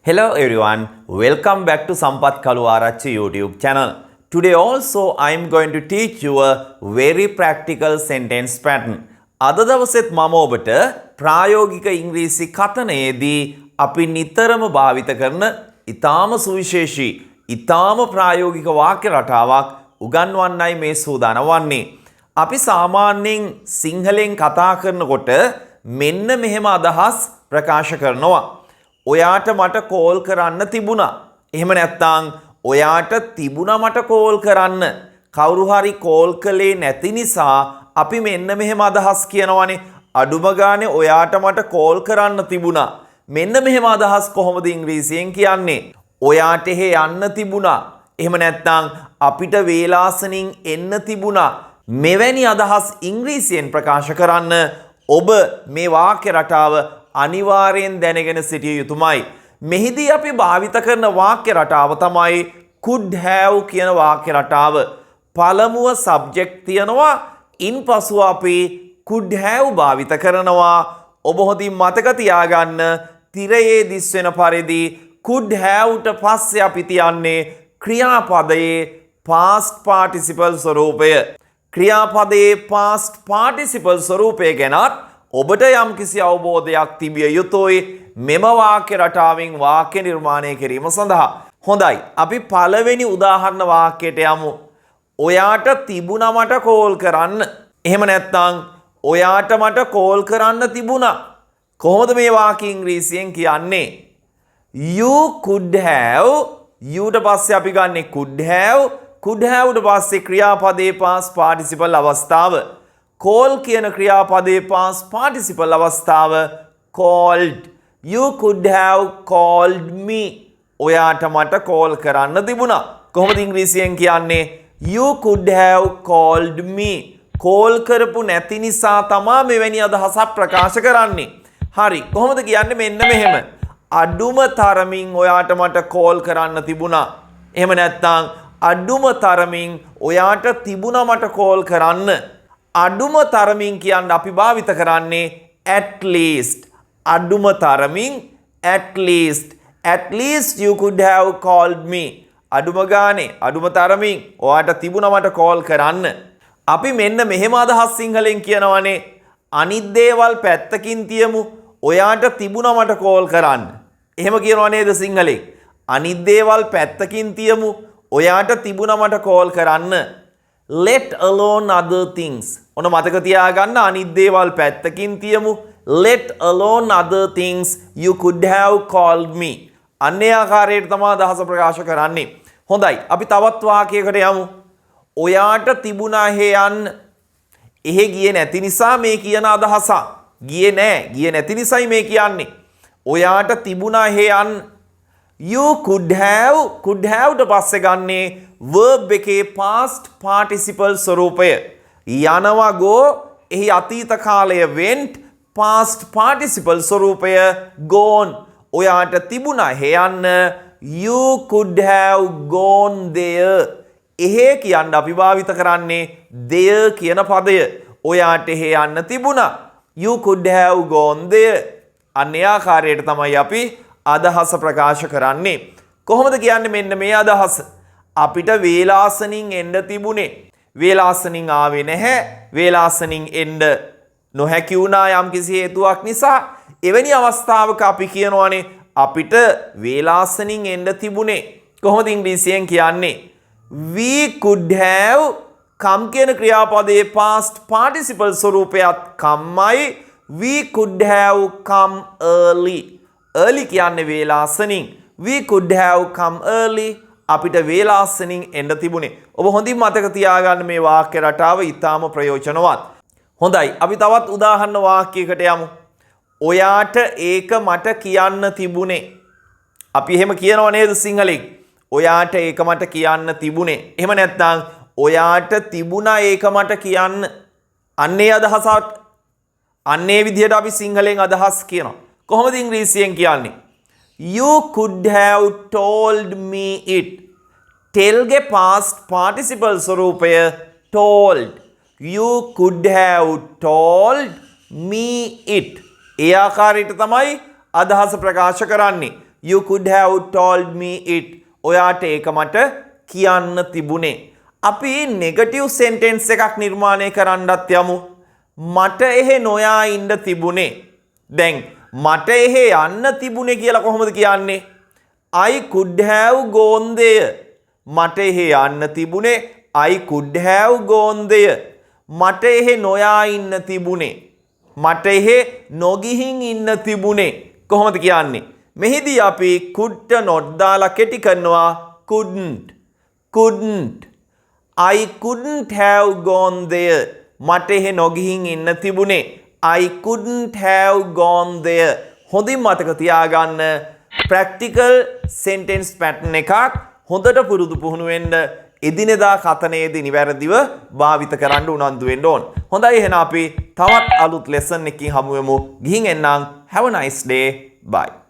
Hello everyone, welcome back to Sampath Kaluarachchi YouTube channel. Today also I am going to teach you a very practical sentence pattern. අද දවසෙත් මම ඔබට ප්‍රායෝගික ඉංග්‍රීසි කතනයේදී අපි නිතරම භාවිත කරන ඊටාම සුවිශේෂී ඊටාම ප්‍රායෝගික වාක්‍ය රටාවක් උගන්වන්නයි මේ සූදානම් වන්නේ. අපි සාමාන්‍යයෙන් සිංහලෙන් කතා කරනකොට මෙන්න මෙහෙම අදහස් ප්‍රකාශ කරනවා. ඔයාට මට කෝල් කරන්න තිබුණා. එහෙම නැත්නම් ඔයාට තිබුණා මට කෝල් කරන්න. කවුරු හරි කෝල් කළේ නැති නිසා අපි මෙන්න මෙහෙම අදහස් කියනවානේ. අඩුම ගානේ ඔයාට මට කෝල් කරන්න තිබුණා. මෙන්න මෙහෙම අදහස් කොහොමද ඉංග්‍රීසියෙන් කියන්නේ? ඔයාට එහෙ යන්න තිබුණා. එහෙම නැත්නම් අපිට වේලාසනින් එන්න තිබුණා. මෙවැනි අදහස් ඉංග්‍රීසියෙන් ප්‍රකාශ කරන්න ඔබ මේ වාක්‍ය රටාව අනිවාර්යෙන් දැනගෙන සිටිය යුතුමයි. මෙහිදී අපි භාවිත කරන වාක්‍ය රටාව තමයි could have කියන වාක්‍ය රටාව. පළමුව subject තියනවා, ඉන්පසු අපි could have භාවිත කරනවා. ඔබ හොඳින් මතක තියාගන්න තිරයේ දිස් වෙන පරිදි could have ට පස්සේ අපි තියන්නේ ක්‍රියාපදයේ past participle ස්වරූපය. ක්‍රියාපදයේ past participle ස්වරූපය ගැනත් ඔබට යම් කිසි අවබෝධයක් තිබිය යුතුයි මෙම වාක්‍ය රටාවෙන් වාක්‍ය නිර්මාණය කිරීම සඳහා. හොඳයි, අපි පළවෙනි උදාහරණ වාක්‍යයට යමු. ඔයාට තිබුණා මට කෝල් කරන්න. එහෙම නැත්නම් ඔයාට මට කෝල් කරන්න තිබුණා. කොහොමද මේ වාක්‍ය ඉංග්‍රීසියෙන් කියන්නේ? You could have, you ට පස්සේ අපි ගන්නෙ could have ට පස්සේ ක්‍රියාපදයේ past participle අවස්ථාව. call කියන ක්‍රියාපදයේ past participle අවස්ථාව called. You could have called me. ඔයාට මට call කරන්න තිබුණා. කොහොමද ඉංග්‍රීසියෙන් කියන්නේ? You could have called me. call කරපු නැති නිසා තමයි මෙවැනි අදහසක් ප්‍රකාශ කරන්නේ. හරි. කොහොමද කියන්නේ? මෙන්න මෙහෙම. අඩුම තරමින් ඔයාට මට call කරන්න තිබුණා. එහෙම නැත්නම් අඩුම තරමින් ඔයාට තිබුණා මට call කරන්න. අඩුම තරමින් කියන්න අපි භාවිත කරන්නේ at least. අඩුම තරමින් at least. At least you could have called me. අඩුම ගානේ අඩුම තරමින් ඔයාට තිබුණා මට call කරන්න. අපි මෙන්න මෙහෙම අදහස් සිංහලෙන් කියනවානේ. අනිත් දේවල් පැත්තකින් තියමු. ඔයාට තිබුණා මට call කරන්න. එහෙම කියනවා නේද සිංහලෙන්? අනිත් දේවල් පැත්තකින් තියමු. ඔයාට තිබුණා මට call කරන්න. Let alone other things. ඔන්න මතක තියාගන්න අනිත් දේවල් පැත්තකින් තියමු. Let alone other things you could have called me. අන්නේ ආකාරයට තමයි අදහස ප්‍රකාශ කරන්නේ. හොඳයි, අපි තවත් වාක්‍යයකට යමු. ඔයාට තිබුණා එහෙ යන්න. එහෙ ගියේ නැති නිසා මේ කියන අදහස. ගියේ නෑ. ගියේ නැති නිසායි මේ කියන්නේ. ඔයාට තිබුණා එහෙ යන්න. You could have ට පස්සේ ගන්නේ verb එකේ past participle ස්වරූපය. යනවා go එහි අතීත කාලය went, past participle ස්වරූපය gone. ඔයාට තිබුණා එහෙ යන්න. You could have gone there. එහෙ කියන්න අපි භාවිත කරන්නේ there කියන පදය. ඔයාට එහෙ යන්න තිබුණා. You could have gone there. අන්නේ ආකාරයට තමයි අපි අදහස ප්‍රකාශ කරන්නේ. කොහොමද කියන්නේ මෙන්න මේ අදහස? අපිට වේලාසනින් එන්න තිබුණේ. වේලාසනින් ආවේ නැහැ. වේලාසනින් එන්න නොහැකි වුණා යම් කිසි හේතුවක් නිසා. එවැනි අවස්ථාවක අපි කියනවානේ අපිට වේලාසනින් එන්න තිබුණේ. කොහොමද ඉංග්‍රීසියෙන් කියන්නේ? We could have come කියන ක්‍රියාපදයේ past participle ස්වරූපයත් කම්මයි. We could have come early. early කියන්නේ වේලාසනින්. We could have come early. අපිට වේලාසනින් එන්න තිබුණේ. ඔබ හොඳින් මතක තියාගන්න මේ වාක්‍ය රටාව ඊටාම ප්‍රයෝජනවත්. හොඳයි, අපි තවත් උදාහරණ වාක්‍යයකට යමු. ඔයාට ඒක මට කියන්න තිබුණේ. අපි එහෙම කියනව නේද සිංහලෙන්? ඔයාට ඒක මට කියන්න තිබුණේ. එහෙම නැත්නම් ඔයාට තිබුණා ඒක මට කියන්න. අන්නේ අදහසත් අන්නේ විදිහට අපි සිංහලෙන් අදහස් කියනවා. කොහොමද ඉංග්‍රීසියෙන් කියන්නේ? You could have told me it. tell ගේ past participle ස්වරූපය told. You could have told me it. ඒ ආකාරයට තමයි අදහස ප්‍රකාශ කරන්නේ. You could have told me it. ඔයාට ඒක මට කියන්න තිබුණේ. අපි නෙගටිව් සෙන්ටෙන්ස් එකක් නිර්මාණය කරන්නත් යමු. මට එහෙ නොයා ඉන්න තිබුණේ. දැන් මට එහෙ යන්න තිබුණේ කියලා කොහොමද කියන්නේ? I could have gone there. මට එහෙ යන්න තිබුණේ. I could have gone there. මට එහෙ නොයා ඉන්න තිබුණේ. මට එහෙ නොගිහින් ඉන්න තිබුණේ. කොහොමද කියන්නේ? මෙහිදී අපි could not දාලා කෙටි කරනවා couldn't. I couldn't have gone there. මට එහෙ නොගිහින් ඉන්න තිබුණේ. I couldn't have gone there. හොඳින් මතක තියාගන්න practical sentence pattern එකක් හොඳට පුරුදු පුහුණු වෙන්න එදිනෙදා කතනයේදී නිවැරදිව භාවිත කරන්න උනන්දු වෙන්න ඕන. හොඳයි එහෙනම් අපි තවත් අලුත් lesson එකකින් හමු වෙමු. ගිහින් එන්නම්. Have a nice day. Bye.